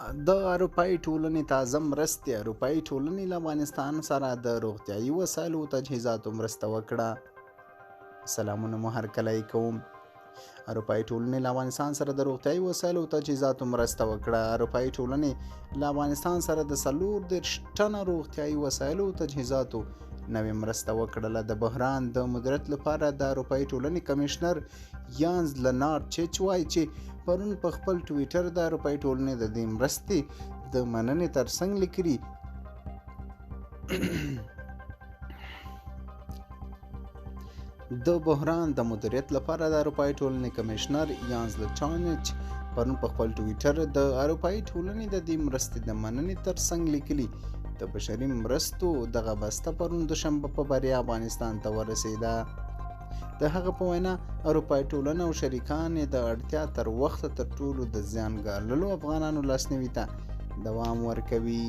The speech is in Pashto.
د اروپایي ټولنې تازه مرستې اروپایي ټولنې له افغانستان سره د روغتیایي وسایلو او تجهیزاتو مرسته وکړه. سلامونه مو هرکلی کوم. اروپایي ټولنې له افغانستان سره د روغتیایي وسایلو او تجهیزاتو مرسته وکړه. اروپایي ټولنې له افغانستان سره د 40 ټنه روغتیایي وسایلو او تجهیزاتو نوې مرسته وکړله. د بحران د مدیریت لپاره د اروپایي ټولنې کمشنر یانز لنارډ چیچ وایي چې پرون په خپل ټویټر د اروپایي ټولنې د دې مرستې د مننې ترڅنګ لیکلي د بحران د مدیریت لپاره د اروپایي ټولنې کمشنر یانز لچانچ پرون په خپل ټویټر د اروپایي ټولنې د دې مرستې د مننې ترڅنګ لیکلي د بشري مرستو دغه بسته پرون دوشنبه په بریا افغانستان ته ورسېده. د هغه په وینا اروپایي ټولنه او شریکان یې د اړتیا تر وخته تر ټولو د زیان ګاللو افغانانو لاسنیوي ته دوام ورکوي.